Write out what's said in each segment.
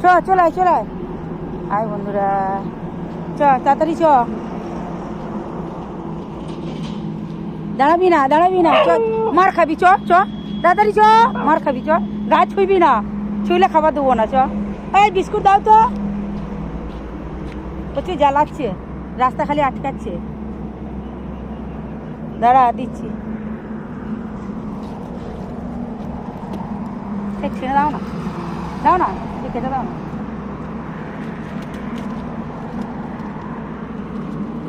চলে আয় আয় বন্ধুরা, তাড়াতাড়ি দাঁড়াবি না মার খাবি, তাড়াতাড়ি মার খাবি, গাছ ছুঁইবি না, ছুঁইলে খাবার দেবো না। এই বিস্কুট দাও তো, প্রচুর জ্বালাচ্ছে, রাস্তা খালি আটকাচ্ছে। দাঁড়া দিচ্ছি, ছেড়ে দাও না, কেটে দাও না।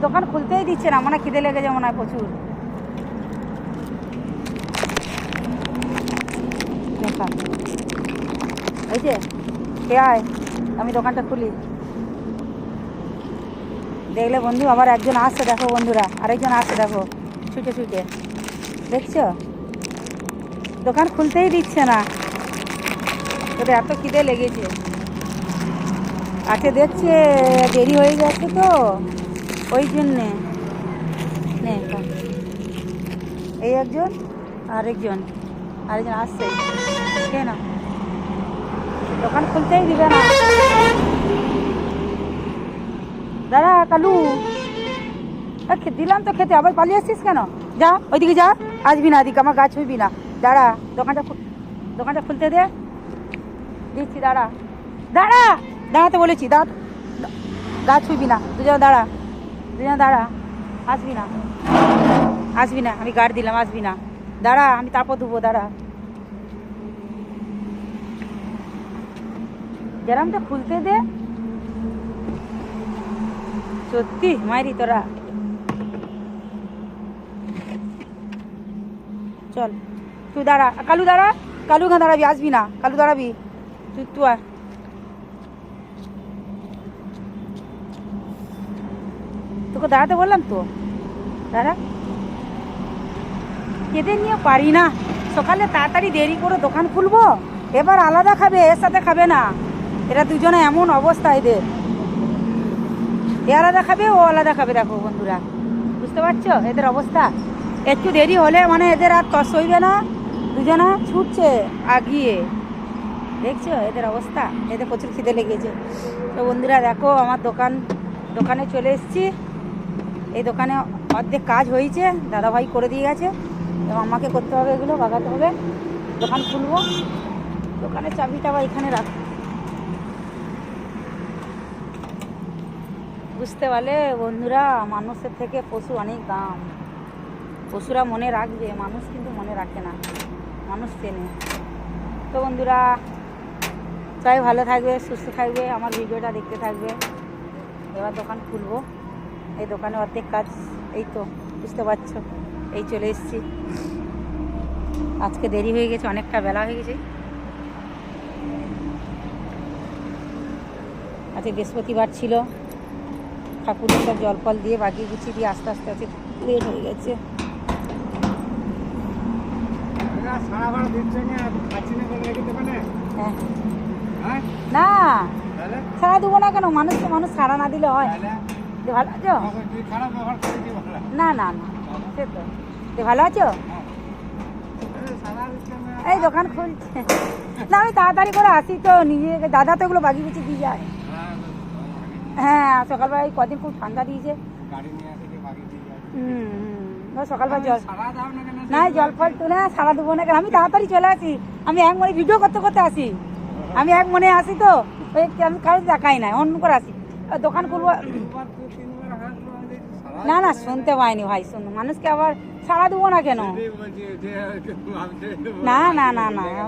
দোকান খুলতেই দিচ্ছে না, মনে খিদে লেগে যায় মনে হয় প্রচুর। এই যে কে আয়, আমি দোকানটা খুলি। দেখলে বন্ধু আবার একজন আসছে, দেখো বন্ধুরা, আরেকজন আসছে দেখো, ছুটে দেখছো, দোকান খুলতেই দিচ্ছে না, তোদের এত খিদে লেগেছে। আজকে দেখছে দেরি হয়ে গেছে তো, ওই জন্যে। এই একজন আরেকজন আসছে, কেন দোকান খুলতেই দিবে না। দাঁড়া কালু, দিলাম তো খেতে, আবার পালিয়ে আসছিস কেন? যা ওইদিকে যা, আসবি না এদিকে, আমার গাছ হইবি না। দাঁড়া, দোকানটা খুলতে দে, দিচ্ছি। দাঁড়াতে বলেছি, গাছ হইবি না, দুজন দাঁড়া, আসবি না, আমি গার্ড দিলাম, আসবি না, দাঁড়া, আমি তারপর দেবো, দাঁড়া। গ্রামটা খুলতে দে, সত্যি মাইরি তোরা। চল তুই দাঁড়া, কালু দাঁড়াবি, আসবি না, কালু দাঁড়াবি, তুই তোকে দাঁড়াতে বললাম তো, দাঁড়া। খেতে নিয়ে পারি না, সকালে তাড়াতাড়ি দেরি করে দোকান খুলবো, এবার আলাদা খাবে, এর সাথে খাবে না। এরা দুজনে এমন অবস্থা এদের, এ আলাদা খাবে, ও আলাদা খাবে। দেখো বন্ধুরা, বুঝতে পারছো এদের অবস্থা? একটু দেরি হলে মানে এদের আর তস হইবে না, দুজনা ছুটছে আগিয়ে। দেখছো এদের অবস্থা, এদের প্রচুর খিদে লেগেছে। তো বন্ধুরা দেখো, আমার দোকানে চলে এসেছি। এই দোকানে অর্ধেক কাজ হয়েছে, দাদাভাই করে দিয়ে গেছে, এবং আমাকে করতে হবে, এগুলো বাগাতে হবে। দোকান খুলবো, দোকানের চাবিটা বা এখানে রাখ। বুঝতে পারলে বন্ধুরা, মানুষের থেকে পশু অনেক দাম। পশুরা মনে রাখবে, মানুষ কিন্তু মনে রাখে না, মানুষ চেনে। তো বন্ধুরা, সবাই ভালো থাকবে, সুস্থ থাকবে, আমার ভিডিওটা দেখতে থাকবে। এবার দোকান খুলবো, এই দোকানে অর্ধেক কাজ, এই তো বুঝতে পারছো, এই চলে এসেছি। আজকে দেরি হয়ে গেছে, অনেকটা বেলা হয়ে গেছে। আজকে বৃহস্পতিবার ছিল, ঠাকুরের সব জল ফল দিয়ে বাগিয়ে গুছিয়ে দিয়ে আস্তে আস্তে লেট হয়ে গেছে। না ছাড়া দেবো না কেন, মানুষ ছাড়া না দিলে হয়? ভালো আছো? না সে তো ভালো আছো? এই দোকান খুলছে না, আমি তাড়াতাড়ি করে আসি তো, নিজে দাদা তো এগুলো বাগিয়ে গুছিয়ে দিয়ে যায়। হ্যাঁ, সকালবেলা এই কদিন খুব ঠান্ডা দিয়েছে। সকালবেলা জল ফল তুলে সারা দেবো না কেন, আমি তাড়াতাড়ি চলে আসি। আমি এক মনে ভিডিও করতে আসি, আমি এক মনে আসি তো, ওই আমি কারো দেখাই না, অন্য করে আসি। দোকান খুলবো না শুনতে পাইনি ভাই, শুন, মানুষকে আবার সারা দেবো না কেন? না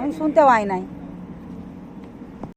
আমি শুনতে পাই নাই।